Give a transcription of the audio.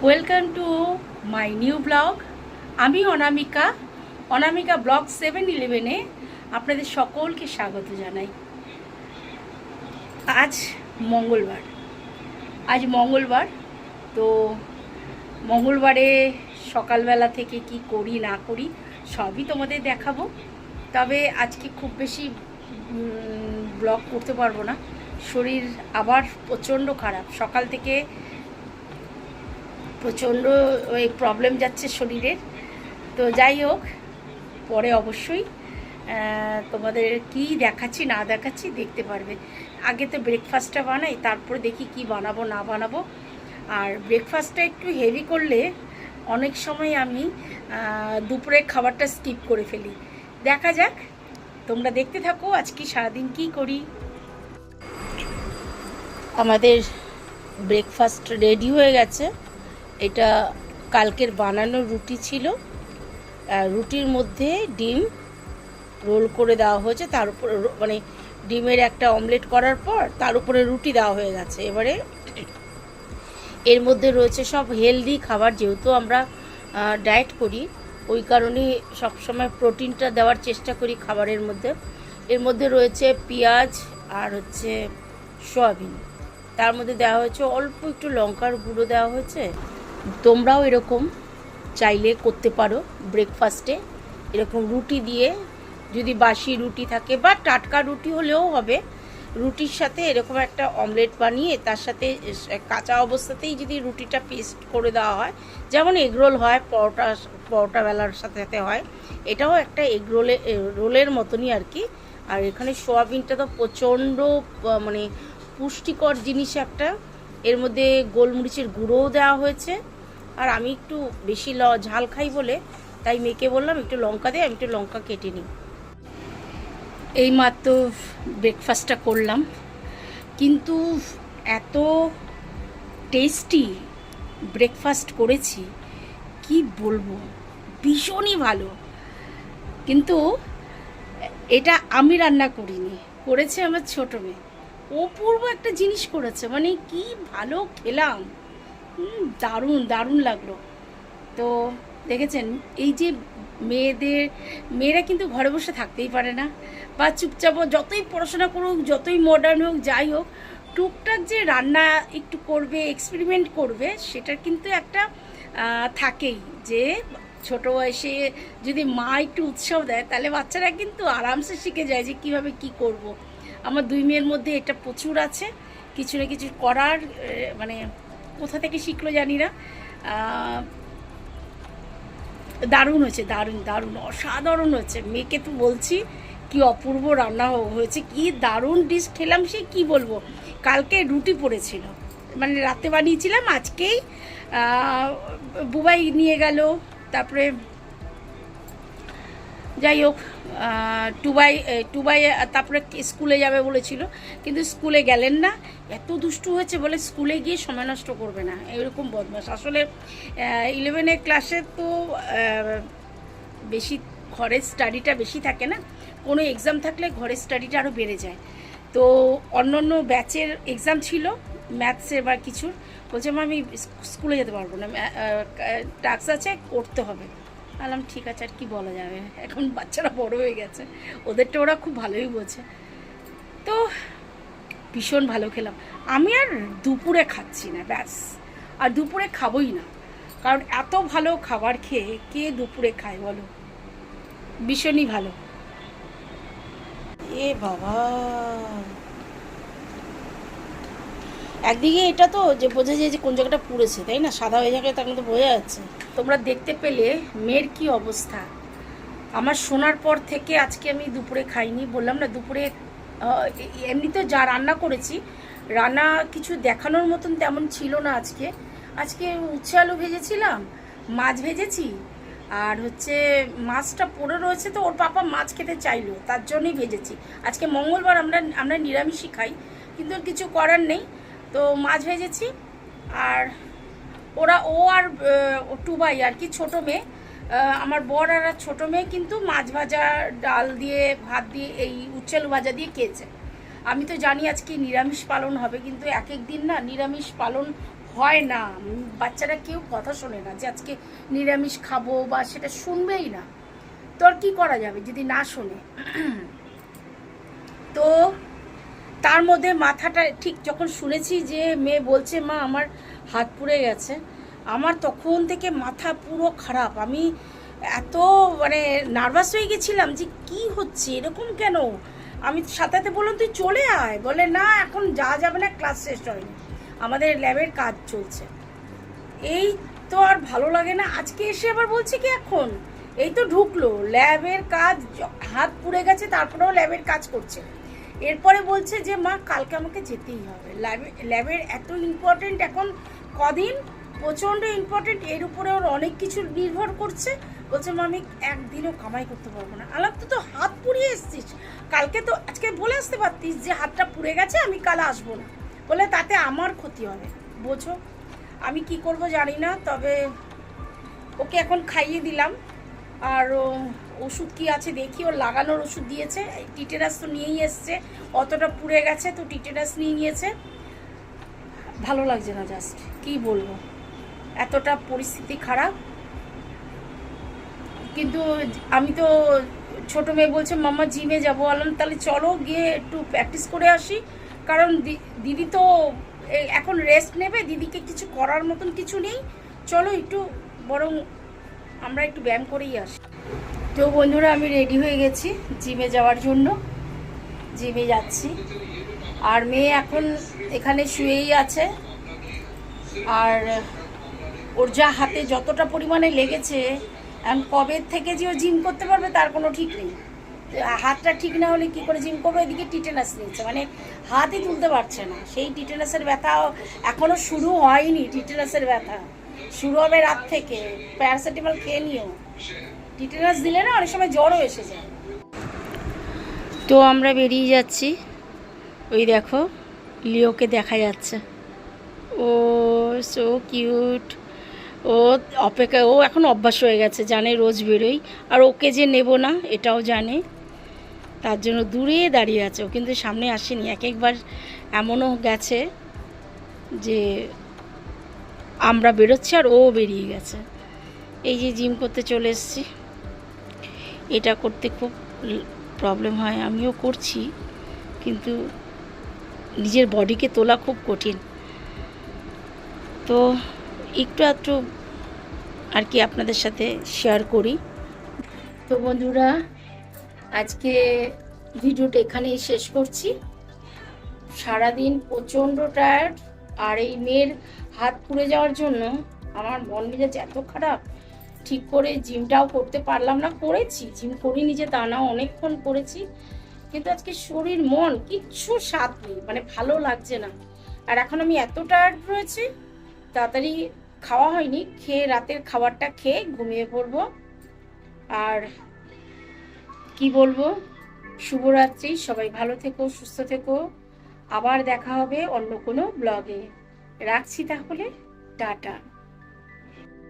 Welcome to my new blog. আমি অনামিকা blog 7-11-এ আপনাদের সকলকে স্বাগত জানাই। আজ মঙ্গলবার। তো মঙ্গলবারে সকালবেলা থেকে কি করি না করি সবই তোমাদের দেখাবো। তবে আজকে খুব বেশি ব্লগ করতে পারবো না, শরীর আবার প্রচণ্ড খারাপ। সকাল থেকে প্রচণ্ড ওই প্রবলেম যাচ্ছে শরীরের। তো যাই হোক, পরে অবশ্যই তোমাদের কি দেখাচ্ছি না দেখাচ্ছি দেখতে পারবে। আগে তো ব্রেকফাস্টটা বানাই, তারপরে দেখি কি বানাবো না বানাবো। আর ব্রেকফাস্টটা একটু হেভি করলে অনেক সময় আমি দুপুরের খাবারটা স্কিপ করে ফেলি। দেখা যাক, তোমরা দেখতে থাকো আজকে সারাদিন কি করি। আমাদের ব্রেকফাস্ট রেডি হয়ে গেছে। এটা কালকের বানানো রুটি ছিল, রুটির মধ্যে ডিম রোল করে দেওয়া হয়েছে, তার উপরে মানে ডিমের একটা অমলেট করার পর তার উপরে রুটি দেওয়া হয়ে গেছে। এবারে এর মধ্যে রয়েছে সব হেলদি খাবার, যেহেতু আমরা ডায়েট করি ওই কারণে সবসময় প্রোটিনটা দেওয়ার চেষ্টা করি খাবারের মধ্যে। এর মধ্যে রয়েছে পেঁয়াজ আর হচ্ছে সয়াবিন, তার মধ্যে দেওয়া হয়েছে অল্প একটু লঙ্কার গুঁড়ো দেওয়া হয়েছে। তোমরাও এরকম চাইলে করতে পারো ব্রেকফাস্টে, এরকম রুটি দিয়ে, যদি বাসি রুটি থাকে বা টাটকা রুটি হলেও হবে, রুটির সাথে এরকম একটা অমলেট বানিয়ে তার সাথে কাঁচা অবস্থাতেই যদি রুটিটা পেস্ট করে দেওয়া হয়, যেমন এগরোল হয়, পরোটা বেলার সাথে সাথে হয়, এটাও একটা রোলের মতনই আর কি। আর এখানে সোয়াবিনটা তো প্রচণ্ড মানে পুষ্টিকর জিনিস একটা। এর মধ্যে গোলমরিচের গুঁড়োও দেওয়া হয়েছে। আর আমি একটু বেশি ঝাল খাই বলে তাই মেয়েকে বললাম একটু লঙ্কা দিয়ে, আমি একটু লঙ্কা কেটে নিই। এইমাত্র ব্রেকফাস্টটা করলাম, কিন্তু এত টেস্টি ব্রেকফাস্ট করেছি কি বলবো, ভীষণই ভালো। কিন্তু এটা আমি রান্না করিনি, করেছে আমার ছোটো মেয়ে। অপূর্ব একটা জিনিস করেছে, মানে কি ভালো খেলাম, দারুণ লাগলো। তো দেখেছেন, এই যে মেয়েরা কিন্তু ঘরে বসে থাকতেই পারে না, বা চুপচাপ যতই পড়াশোনা করুক, যতই মডার্ন হোক, যাই হোক, টুকটাক যে রান্না একটু করবে, এক্সপেরিমেন্ট করবে, সেটার কিন্তু একটা থাকেই। যে ছোট বয়সে যদি মা একটু উৎসাহ দেয়, তাহলে বাচ্চারা কিন্তু আরামসে শিখে যায় যে কীভাবে কি করব। আমার দুই মেয়ের মধ্যে এটা প্রচুর আছে, কিছু না কিছু করার, মানে কোথা থেকে শিখলো জানি না। দারুণ হয়েছে, দারুণ অসাধারণ হয়েছে। মেয়েকে তো বলছি কি অপূর্ব রান্না হয়েছে, কি দারুণ ডিশ খেলাম, সে কি বলবো। কালকে রুটি পড়েছিল, মানে রাতে বানিয়েছিলাম, আজকেই বুবাই নিয়ে গেল। তারপরে যাই হোক, টুবাই তারপরে স্কুলে যাবে বলেছিল, কিন্তু স্কুলে গেলেন না। এত দুষ্টু হয়েছে বলে স্কুলে গিয়ে সময় নষ্ট করবে না, এরকম বদমাস। আসলে 11 ক্লাসে তো বেশি ঘরের স্টাডিটা বেশি থাকে না, কোনো এক্সাম থাকলে ঘরের স্টাডিটা আরও বেড়ে যায়। তো অন্য ব্যাচের এক্সাম ছিল ম্যাথসের বা কিছুর, বলছে মা আমি স্কুলে যেতে পারবো না, টাস্ক আছে করতে হবে। বললাম ঠিক আছে, আর কি বলা যাবে, এখন বাচ্চারা বড় হয়ে গেছে, ওদেরটা ওরা খুব ভালোই বোঝে। তো ভীষণ ভালো খেলাম। আমি আর দুপুরে খাচ্ছি না, ব্যাস, আর দুপুরে খাবোই না, কারণ এত ভালো খাবার খেয়ে কে দুপুরে খায় বলো। ভীষণই ভালো। এ বাবা, একদিকে এটা তো যে বোঝা যায় যে কোন জায়গাটা পুড়েছে, তাই না? সাদা হয়ে যাবে, তার মধ্যে বোঝা যাচ্ছে। তোমরা দেখতে পেলে মেয়ের কি অবস্থা। আমার শোনার পর থেকে আজকে আমি দুপুরে খাইনি, বললাম না দুপুরে এমনিতে যা রান্না করেছি, রান্না কিছু দেখানোর মতন তেমন ছিল না। আজকে উচ্ছে আলু ভেজেছিলাম, মাছ ভেজেছি, আর হচ্ছে মাছটা পড়ে রয়েছে, তো ওর পাপা মাছ খেতে চাইলো, তার জন্যই ভেজেছি। আজকে মঙ্গলবার, আমরা নিরামিষই খাই, কিন্তু কিছু করার নেই, তো মাছ ভেজেছি। আর ও আর টুবাই আর কি, ছোটো মেয়ে, আমার বর আর ছোটো মেয়ে কিন্তু মাছ ভাজা, ডাল দিয়ে, ভাত দিয়ে, এই উচ্ছে আলু ভাজা দিয়ে খেয়েছে। আমি তো জানি আজকে নিরামিষ পালন হবে, কিন্তু এক এক দিন না নিরামিষ পালন হয় না, বাচ্চারা কেউ কথা শোনে না যে আজকে নিরামিষ খাবো, বা সেটা শুনবেই না। তো আর কী করা যাবে যদি না শোনে? তো তার মধ্যে মাথাটা ঠিক যখন শুনেছি যে মেয়ে বলছে মা আমার হাত পুড়ে গেছে, আমার তখন থেকে মাথা পুরো খারাপ। আমি এত মানে নার্ভাস হয়ে গেছিলাম যে কি হচ্ছে, এরকম কেন। আমি সাথে বললাম তুই চলে আয়, বলে না এখন যাবে না, ক্লাস শেষ হয়নি, আমাদের ল্যাবের কাজ চলছে। এই তো আর ভালো লাগে না। আজকে এসে আবার বলছে কি এখন এই তো ঢুকলো ল্যাবের কাজ, হাত পুড়ে গেছে তারপরেও ল্যাবের কাজ করছে। এরপরে বলছে যে মা কালকে আমাকে যেতেই হবে, ল্যাবের এত ইম্পর্টেন্ট এখন কদিন, প্রচণ্ড ইম্পর্টেন্ট, এর উপরে ওর অনেক কিছু নির্ভর করছে। বলছে মা আমি একদিনও কামাই করতে পারবো না। আলাপ তো হাত পুড়িয়ে এসছিস, কালকে তো আজকে বলে আসতে পারতিস যে হাতটা পুড়ে গেছে আমি কাল আসবো না, বলে তাতে আমার ক্ষতি হবে। বোঝো আমি কি করব জানি না। তবে ওকে এখন খাইয়ে দিলাম, আর ওষুধ কি আছে দেখি, ওর লাগানোর ওষুধ দিয়েছে, টিটেনাস তো নিয়েই এসছে, অতটা পুড়ে গেছে তো টিটেনাস নিয়ে নিয়েছে। ভালো লাগছে না, জাস্ট কি বলবো, এতটা পরিস্থিতি খারাপ। কিন্তু আমি তো ছোট মেয়ে বলছে মাম্মা জিমে যাবো, বললাম তাহলে চলো গিয়ে একটু প্র্যাকটিস করে আসি, কারণ দিদি তো এখন রেস্ট নেবে, দিদিকে কিছু করার মতন কিছু নেই, চলো একটু বরং আমরা একটু ব্যায়াম করেই আসি। তো বন্ধুরা আমি রেডি হয়ে গেছি জিমে যাওয়ার জন্য, জিমে যাচ্ছি। আর মেয়ে এখন এখানে শুয়েই আছে, আর ওর যা হাতে যতটা পরিমাণে লেগেছে, এখন কবে থেকে যে ও জিম করতে পারবে তার কোনো ঠিক নেই। হাতটা ঠিক না হলে কি করে জিম করবে? এদিকে টিটেনাস নিয়েছে, মানে হাতই তুলতে পারছে না। সেই টিটেনাসের ব্যথা এখনও শুরু হয়নি, টিটেনাসের ব্যথা শুরু হবে রাত থেকে। প্যারাসিটামল খেয়ে নিও, টিটেনাস দিলে না অনেক সময় জ্বরও এসে যায়। তো আমরা বেরিয়ে যাচ্ছি, ওই দেখো লিওকে দেখা যাচ্ছে, ও সো কিউট। ও অপেক্ষা, ও এখন অভ্যাস হয়ে গেছে, জানে রোজ বেরোই, আর ওকে যে নেব না এটাও জানে, তার জন্য দূরে দাঁড়িয়ে আছে। ও কিন্তু সামনে আসেনি, একবার এমনও গেছে যে আমরা বেরোচ্ছি আর ও বেরিয়ে গেছে। এই যে জিম করতে চলে এসেছি, এটা করতে খুব প্রবলেম হয়, আমিও করছি, কিন্তু নিজের বডিকে তোলা খুব কঠিন। তো একটু আধটু আর কি আপনাদের সাথে শেয়ার করি। তো বন্ধুরা আজকে ভিডিওটা এখানেই শেষ করছি। সারাদিন প্রচণ্ড টায়ার্ড, আর এই মেয়ের হাত পুড়ে যাওয়ার জন্য আমার মন মেজাজ এত খারাপ, ঠিক করে জিমটাও করতে পারলাম না। করেছি, জিম করিনি যে তা না, অনেকক্ষণ করেছি, কিন্তু আজকে শরীর মন কিচ্ছু সাথ নেই, মানে ভালো লাগছে না। আর এখন আমি এত টায়ার্ড রয়েছি, তাড়াতাড়ি খাওয়া হয়নি, খেয়ে রাতের খাবারটা খেয়ে ঘুমিয়ে পড়বো। আর কি বলবো, শুভরাত্রি, সবাই ভালো থেকো, সুস্থ থেকো, আবার দেখা হবে অন্য কোনো ব্লগে। রাখছি তাহলে, টাটা।